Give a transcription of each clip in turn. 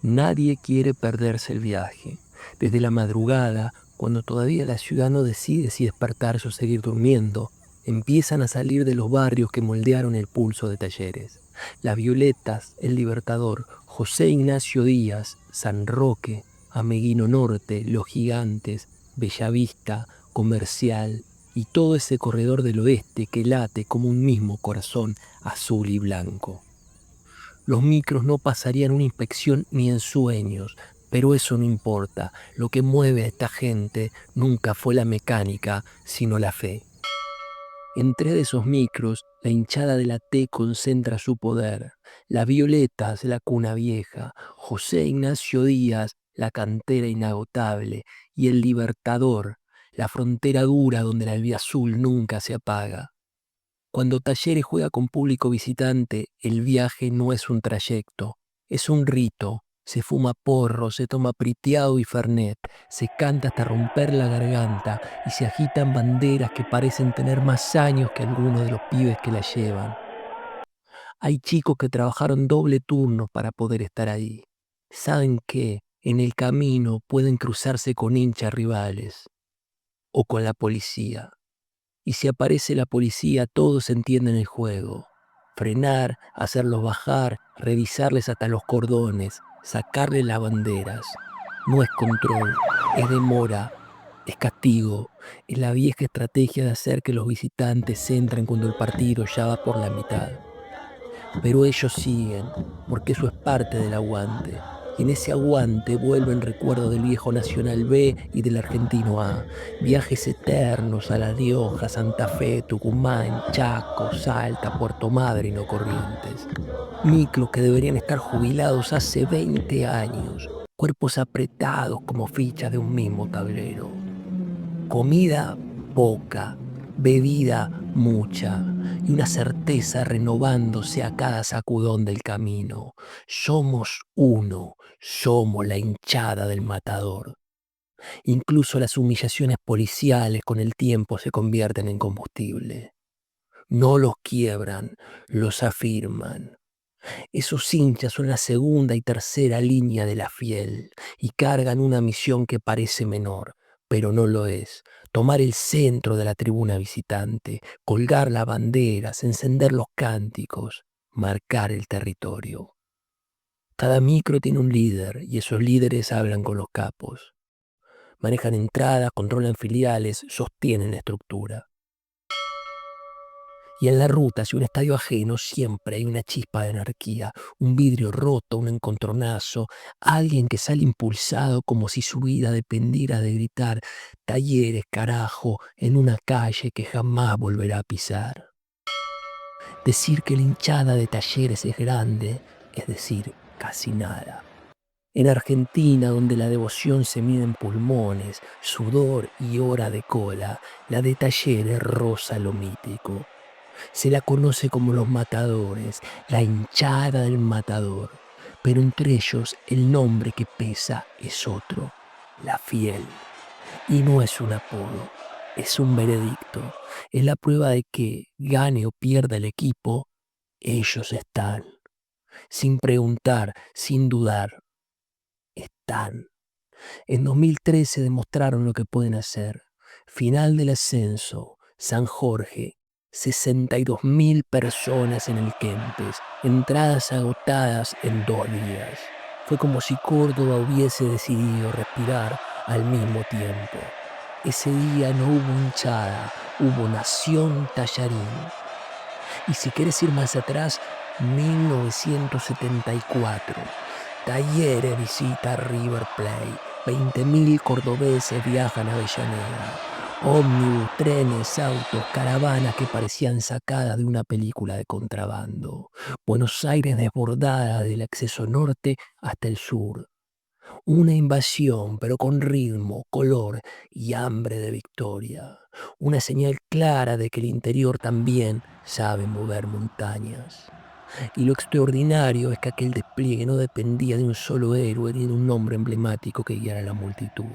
Nadie quiere perderse el viaje. Desde la madrugada, cuando todavía la ciudad no decide si despertarse o seguir durmiendo, empiezan a salir de los barrios que moldearon el pulso de Talleres. Las Violetas, El Libertador, José Ignacio Díaz, San Roque, Ameguino Norte, Los Gigantes, Bellavista, Comercial y todo ese corredor del oeste que late como un mismo corazón azul y blanco. Los micros no pasarían una inspección ni en sueños, pero eso no importa. Lo que mueve a esta gente nunca fue la mecánica, sino la fe. En tres de esos micros, la hinchada de la T concentra su poder. Las Violetas, la cuna vieja, José Ignacio Díaz, la cantera inagotable, y el Libertador, la frontera dura donde la albiazul nunca se apaga. Cuando Talleres juega con público visitante, el viaje no es un trayecto, es un rito. Se fuma porro, se toma priteado y fernet, se canta hasta romper la garganta y se agitan banderas que parecen tener más años que algunos de los pibes que la llevan. Hay chicos que trabajaron doble turno para poder estar ahí. Saben que en el camino pueden cruzarse con hinchas rivales o con la policía. Y si aparece la policía, todos entienden el juego. Frenar, hacerlos bajar, revisarles hasta los cordones, sacarles las banderas. No es control, es demora, es castigo. Es la vieja estrategia de hacer que los visitantes entren cuando el partido ya va por la mitad. Pero ellos siguen, porque eso es parte del aguante. Y en ese aguante vuelven recuerdos del viejo Nacional B y del Argentino A. Viajes eternos a La Rioja, Santa Fe, Tucumán, Chaco, Salta, Puerto Madryn o Corrientes. Micros que deberían estar jubilados hace 20 años. Cuerpos apretados como fichas de un mismo tablero. Comida poca, bebida mucha y una certeza renovándose a cada sacudón del camino. Somos uno, somos la hinchada del matador. Incluso las humillaciones policiales con el tiempo se convierten en combustible. No los quiebran, los afirman. Esos hinchas son la segunda y tercera línea de la fiel y cargan una misión que parece menor, pero no lo es. Tomar el centro de la tribuna visitante, colgar las banderas, encender los cánticos, marcar el territorio. Cada micro tiene un líder y esos líderes hablan con los capos. Manejan entradas, controlan filiales, sostienen la estructura. Y en la ruta hacia un estadio ajeno siempre hay una chispa de anarquía, un vidrio roto, un encontronazo, alguien que sale impulsado como si su vida dependiera de gritar Talleres, carajo, en una calle que jamás volverá a pisar. Decir que la hinchada de Talleres es grande, es decir, casi nada. En Argentina, donde la devoción se mide en pulmones, sudor y hora de cola, la de Talleres roza lo mítico. Se la conoce como los matadores, la hinchada del matador, pero entre ellos el nombre que pesa es otro, la fiel. Y no es un apodo, es un veredicto, es la prueba de que, gane o pierda el equipo, ellos están, sin preguntar, sin dudar, están. En 2013 demostraron lo que pueden hacer. Final del ascenso, San Jorge, 62.000 personas en el Kempes, entradas agotadas en 2 días. Fue como si Córdoba hubiese decidido respirar al mismo tiempo. Ese día no hubo hinchada, hubo nación tallarín. Y si quieres ir más atrás, 1974. Talleres visita River Plate. 20.000 cordobeses viajan a Avellaneda. Ómnibus, trenes, autos, caravanas que parecían sacadas de una película de contrabando. Buenos Aires desbordada del acceso norte hasta el sur. Una invasión, pero con ritmo, color y hambre de victoria. Una señal clara de que el interior también sabe mover montañas. Y lo extraordinario es que aquel despliegue no dependía de un solo héroe ni de un nombre emblemático que guiara a la multitud.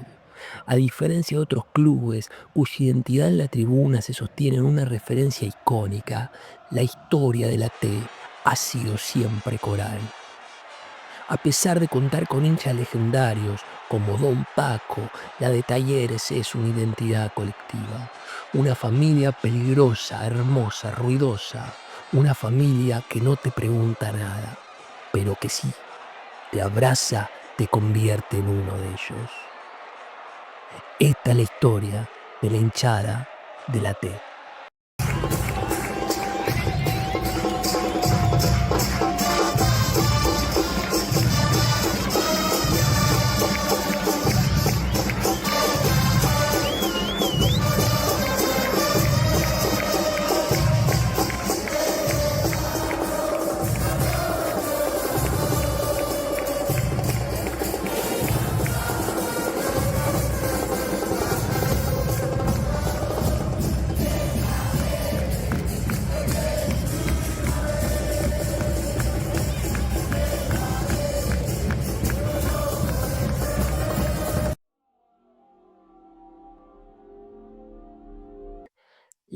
A diferencia de otros clubes cuya identidad en la tribuna se sostiene en una referencia icónica, la historia de la T ha sido siempre coral. A pesar de contar con hinchas legendarios como Don Paco, la de Talleres es una identidad colectiva. Una familia peligrosa, hermosa, ruidosa. Una familia que no te pregunta nada, pero que sí te abraza, te convierte en uno de ellos. Esta es la historia de la hinchada de la T.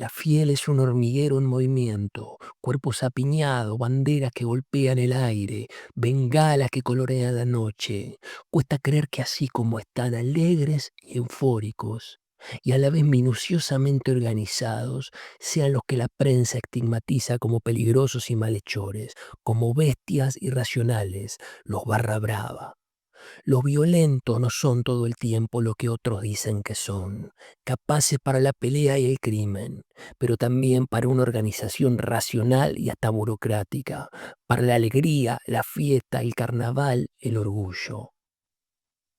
La Fiel es un hormiguero en movimiento, cuerpos apiñados, banderas que golpean el aire, bengalas que colorean la noche. Cuesta creer que así como están alegres y eufóricos, y a la vez minuciosamente organizados, sean los que la prensa estigmatiza como peligrosos y malhechores, como bestias irracionales, los barra brava. Los violentos no son todo el tiempo lo que otros dicen que son, capaces para la pelea y el crimen, pero también para una organización racional y hasta burocrática, para la alegría, la fiesta, el carnaval, el orgullo.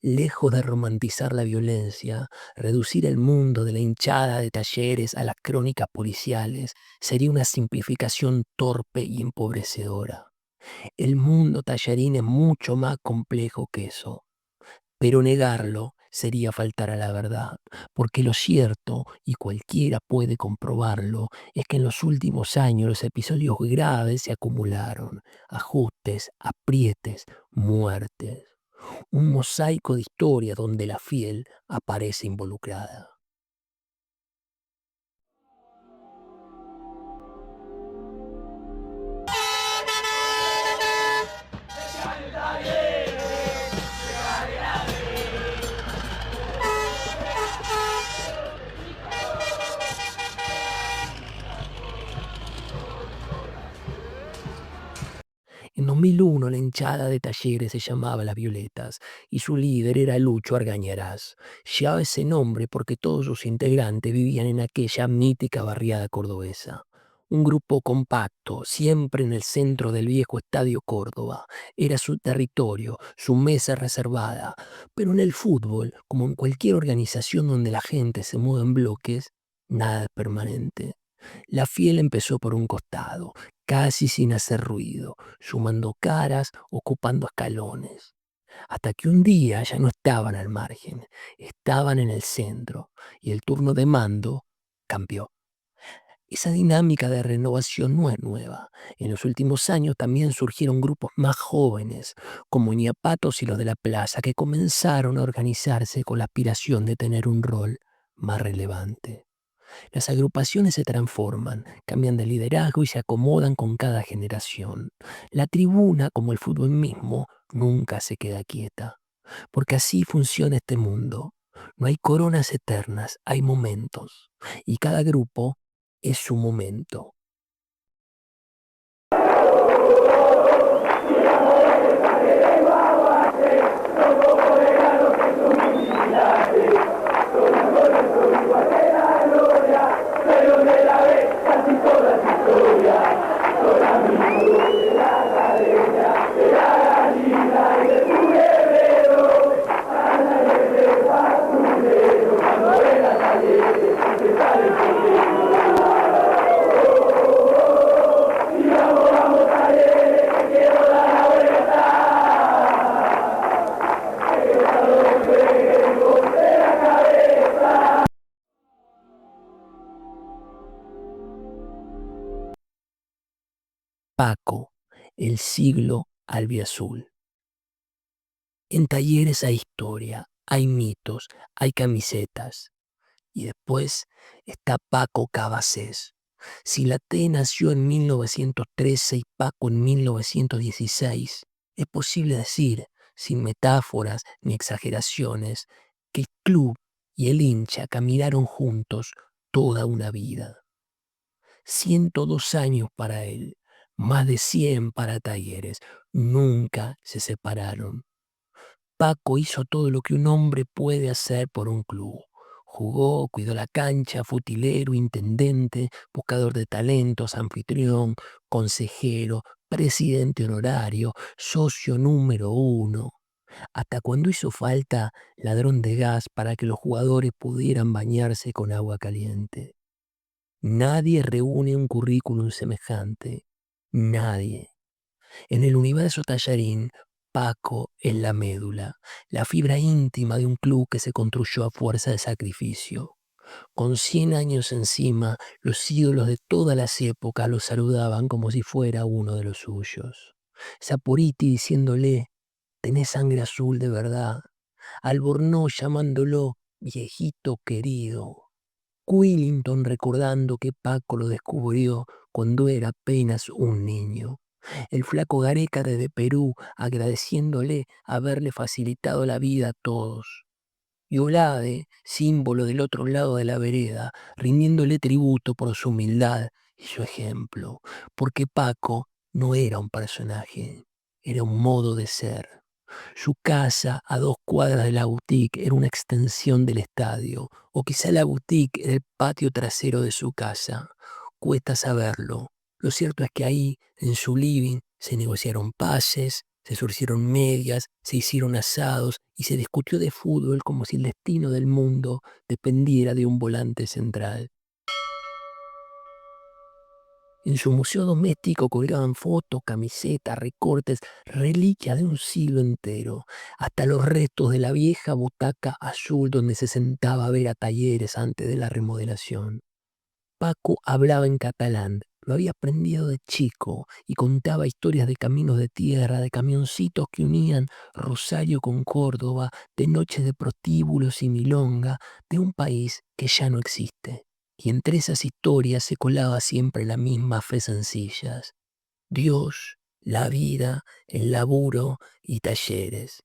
Lejos de romantizar la violencia, reducir el mundo de la hinchada de Talleres a las crónicas policiales sería una simplificación torpe y empobrecedora. El mundo tallarín es mucho más complejo que eso. Pero negarlo sería faltar a la verdad, porque lo cierto, y cualquiera puede comprobarlo, es que en los últimos años los episodios graves se acumularon, ajustes, aprietes, muertes, un mosaico de historia donde la Fiel aparece involucrada. En 2001 la hinchada de Talleres se llamaba Las Violetas y su líder era Lucho Argañarás. Llevaba ese nombre porque todos sus integrantes vivían en aquella mítica barriada cordobesa. Un grupo compacto, siempre en el centro del viejo Estadio Córdoba. Era su territorio, su mesa reservada. Pero en el fútbol, como en cualquier organización donde la gente se mueve en bloques, nada es permanente. La Fiel empezó por un costado, casi sin hacer ruido, sumando caras, ocupando escalones, hasta que un día ya no estaban al margen, estaban en el centro, y el turno de mando cambió. Esa dinámica de renovación no es nueva. En los últimos años también surgieron grupos más jóvenes, como Ñapatos y los de la Plaza, que comenzaron a organizarse con la aspiración de tener un rol más relevante. Las agrupaciones se transforman, cambian de liderazgo y se acomodan con cada generación. La tribuna, como el fútbol mismo, nunca se queda quieta, porque así funciona este mundo. No hay coronas eternas, hay momentos, y cada grupo es su momento. Paco, el siglo albiazul. En Talleres hay historia, hay mitos, hay camisetas. Y después está Paco Cabacés. Si la T nació en 1913 y Paco en 1916, Es posible decir, sin metáforas ni exageraciones, que el club y el hincha caminaron juntos toda una vida. 102 años para él, más de 100 para Talleres, nunca se separaron. Paco hizo todo lo que un hombre puede hacer por un club. Jugó, cuidó la cancha, fue utilero, intendente, buscador de talentos, anfitrión, consejero, presidente honorario, socio número 1. Hasta cuando hizo falta, ladrón de gas para que los jugadores pudieran bañarse con agua caliente. Nadie reúne un currículum semejante. Nadie. En el universo Tallarín, Paco es la médula, la fibra íntima de un club que se construyó a fuerza de sacrificio. Con 100 años encima, los ídolos de todas las épocas lo saludaban como si fuera uno de los suyos. Saporiti diciéndole, tenés sangre azul de verdad. Albornoz llamándolo viejito querido. Quillington recordando que Paco lo descubrió cuando era apenas un niño. El flaco Gareca desde Perú agradeciéndole haberle facilitado la vida a todos. Y Olave, símbolo del otro lado de la vereda, rindiéndole tributo por su humildad y su ejemplo, porque Paco no era un personaje, era un modo de ser. Su casa, a 2 cuadras de la boutique, era una extensión del estadio, o quizá la boutique era el patio trasero de su casa. Cuesta saberlo. Lo cierto es que ahí, en su living, se negociaron pases, se surcieron medias, se hicieron asados y se discutió de fútbol como si el destino del mundo dependiera de un volante central. En su museo doméstico colgaban fotos, camisetas, recortes, reliquias de un siglo entero, hasta los restos de la vieja butaca azul donde se sentaba a ver a Talleres antes de la remodelación. Paco hablaba en catalán, lo había aprendido de chico y contaba historias de caminos de tierra, de camioncitos que unían Rosario con Córdoba, de noches de prostíbulos y milonga, de un país que ya no existe. Y entre esas historias se colaba siempre la misma fe sencillas. Dios, la vida, el laburo y Talleres.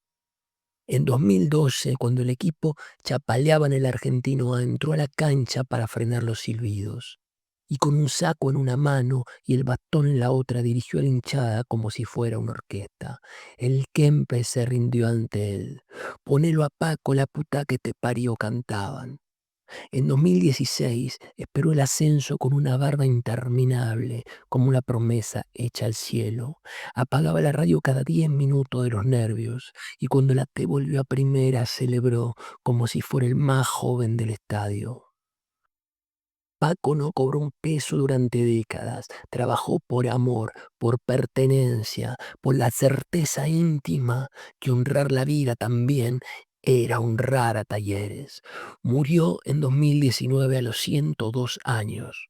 En 2012, cuando el equipo chapaleaba en el Argentino A, entró a la cancha para frenar los silbidos. Y con un saco en una mano y el bastón en la otra dirigió a la hinchada como si fuera una orquesta. El Kempes se rindió ante él. Ponelo a Paco, la puta que te parió, cantaban. En 2016 esperó el ascenso con una barba interminable, como una promesa hecha al cielo. Apagaba la radio cada 10 minutos de los nervios y cuando la T volvió a primera celebró como si fuera el más joven del estadio. Paco no cobró un peso durante décadas, trabajó por amor, por pertenencia, por la certeza íntima que honrar la vida también era honrar a Talleres. Murió en 2019 a los 102 años.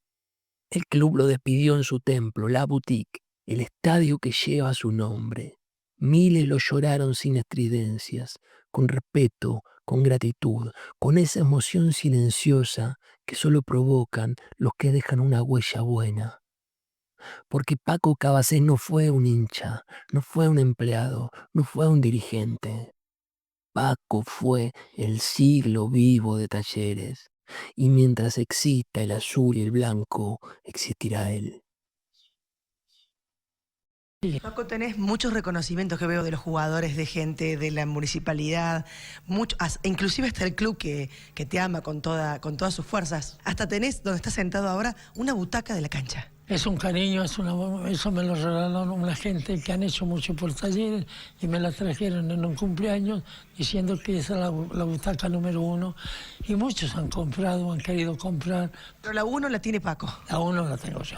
El club lo despidió en su templo, la boutique, el estadio que lleva su nombre. Miles lo lloraron sin estridencias, con respeto, con gratitud, con esa emoción silenciosa que solo provocan los que dejan una huella buena. Porque Paco Cabacés no fue un hincha, no fue un empleado, no fue un dirigente. Paco fue el siglo vivo de Talleres, y mientras exista el azul y el blanco, existirá él. Paco, tenés muchos reconocimientos que veo de los jugadores, de gente, de la municipalidad, inclusive hasta el club que te ama con todas sus fuerzas. Hasta tenés, donde estás sentado ahora, una butaca de la cancha. Es un cariño, eso me lo regalaron una gente que han hecho mucho por Talleres y me la trajeron en un cumpleaños diciendo que esa es la butaca número 1 y muchos han comprado, han querido comprar. Pero la 1 la tiene Paco. La 1 la tengo yo.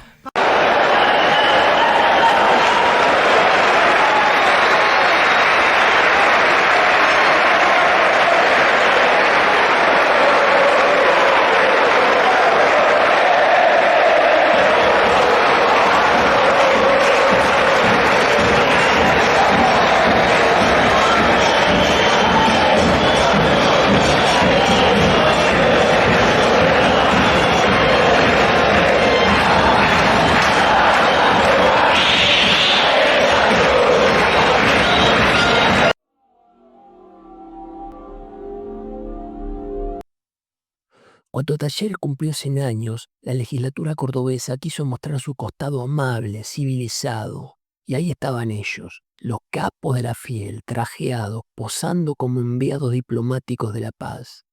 Cuando Talleres cumplió 100 años, la legislatura cordobesa quiso mostrar su costado amable, civilizado. Y ahí estaban ellos, los capos de la fiel, trajeados, posando como enviados diplomáticos de la paz.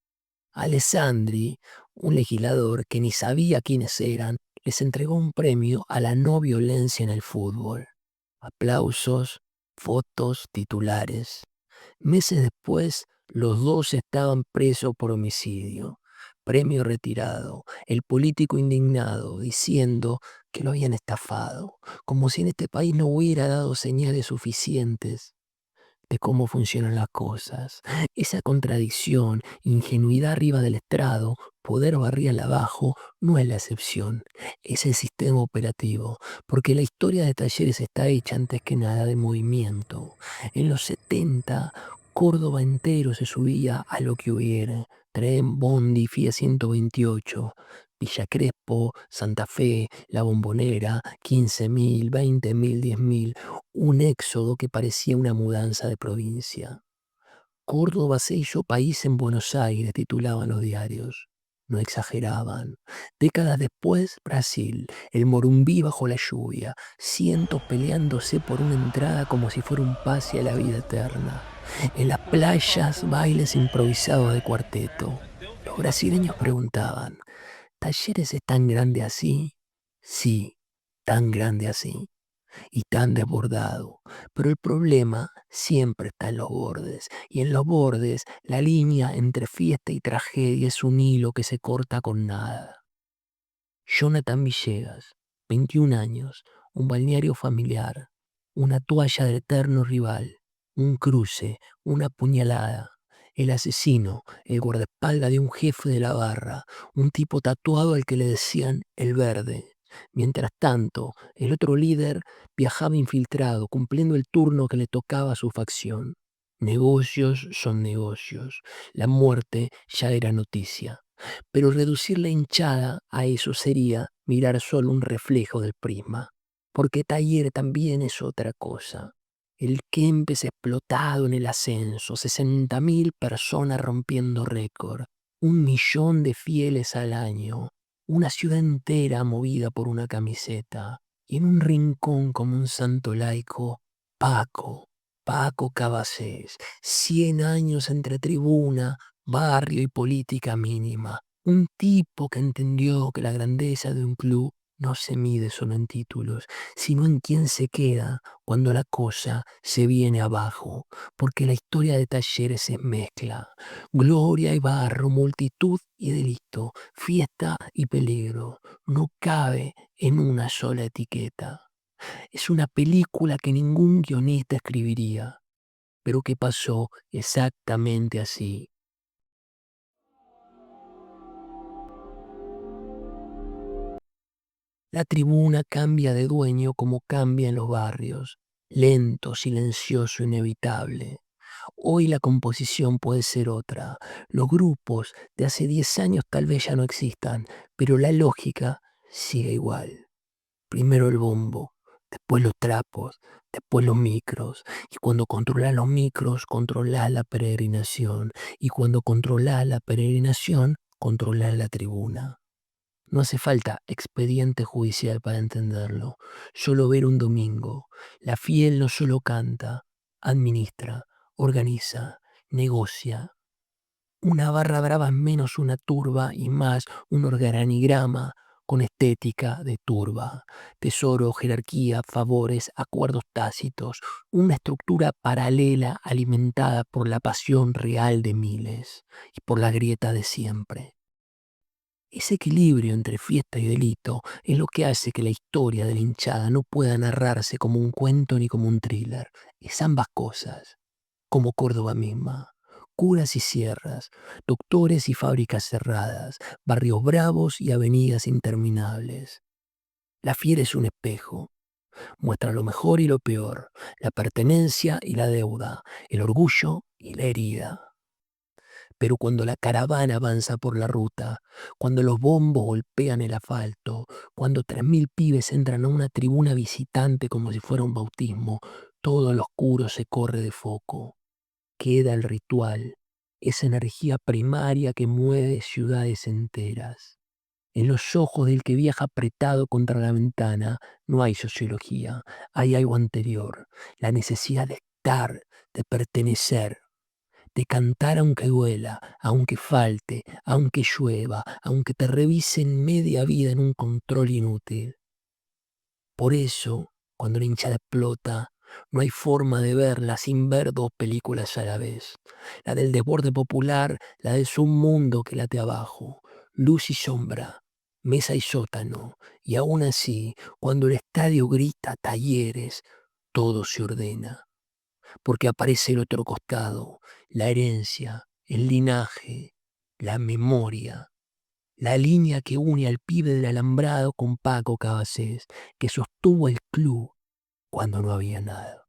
Alessandri, un legislador que ni sabía quiénes eran, les entregó un premio a la no violencia en el fútbol. Aplausos, fotos, titulares. Meses después, los dos estaban presos por homicidio. Premio retirado, el político indignado, diciendo que lo habían estafado, como si en este país no hubiera dado señales suficientes de cómo funcionan las cosas. Esa contradicción, ingenuidad arriba del estrado, poder barrial abajo, no es la excepción, es el sistema operativo, porque la historia de Talleres está hecha antes que nada de movimiento. En los 70, Córdoba entero se subía a lo que hubiera, tren, bondi, Fiat 128, Villa Crespo, Santa Fe, La Bombonera, 15.000, 20.000, 10.000, un éxodo que parecía una mudanza de provincia. Córdoba se hizo país en Buenos Aires, titulaban los diarios. No exageraban. Décadas después, Brasil, el Morumbí bajo la lluvia, cientos peleándose por una entrada como si fuera un pase a la vida eterna. En las playas, bailes improvisados de cuarteto. Los brasileños preguntaban, ¿Talleres es tan grande así? Sí, tan grande así y tan desbordado. Pero el problema siempre está en los bordes. Y en los bordes, la línea entre fiesta y tragedia es un hilo que se corta con nada. Jonathan Villegas, 21 años, un balneario familiar, una toalla de eterno rival, un cruce, una puñalada. El asesino, el guardaespaldas de un jefe de la barra, un tipo tatuado al que le decían el verde. Mientras tanto, el otro líder viajaba infiltrado, cumpliendo el turno que le tocaba a su facción. Negocios son negocios. La muerte ya era noticia. Pero reducir la hinchada a eso sería mirar solo un reflejo del prisma. Porque Talleres también es otra cosa. El Kempes explotado en el ascenso, 60.000 personas rompiendo récord, 1.000.000 de fieles al año, una ciudad entera movida por una camiseta, y en un rincón como un santo laico, Paco Cabacés, 100 años entre tribuna, barrio y política mínima. Un tipo que entendió que la grandeza de un club no se mide solo en títulos, sino en quién se queda cuando la cosa se viene abajo, porque la historia de Talleres es mezcla, gloria y barro, multitud y delito, fiesta y peligro, no cabe en una sola etiqueta. Es una película que ningún guionista escribiría, pero que pasó exactamente así. La tribuna cambia de dueño como cambia en los barrios, lento, silencioso, inevitable. Hoy la composición puede ser otra. Los grupos de hace 10 años tal vez ya no existan, pero la lógica sigue igual. Primero el bombo, después los trapos, después los micros. Y cuando controlas los micros, controlas la peregrinación. Y cuando controlas la peregrinación, controlas la tribuna. No hace falta expediente judicial para entenderlo. Solo ver un domingo. La fiel no solo canta, administra, organiza, negocia. Una barra brava es menos una turba y más un organigrama con estética de turba. Tesoro, jerarquía, favores, acuerdos tácitos. Una estructura paralela alimentada por la pasión real de miles y por la grieta de siempre. Ese equilibrio entre fiesta y delito es lo que hace que la historia de la hinchada no pueda narrarse como un cuento ni como un thriller. Es ambas cosas, como Córdoba misma. Curas y sierras, doctores y fábricas cerradas, barrios bravos y avenidas interminables. La fiera es un espejo, muestra lo mejor y lo peor, la pertenencia y la deuda, el orgullo y la herida. Pero cuando la caravana avanza por la ruta, cuando los bombos golpean el asfalto, cuando 3.000 pibes entran a una tribuna visitante como si fuera un bautismo, todo lo oscuro se corre de foco. Queda el ritual, esa energía primaria que mueve ciudades enteras. En los ojos del que viaja apretado contra la ventana no hay sociología, hay algo anterior, la necesidad de estar, de pertenecer, de cantar aunque duela, aunque falte, aunque llueva, aunque te revisen media vida en un control inútil. Por eso, cuando la hinchada explota, no hay forma de verla sin ver dos películas a la vez. La del desborde popular, la del submundo que late abajo. Luz y sombra, mesa y sótano. Y aún así, cuando el estadio grita Talleres, todo se ordena. Porque aparece el otro costado, la herencia, el linaje, la memoria. La línea que une al pibe del alambrado con Paco Cabacés, que sostuvo el club cuando no había nada.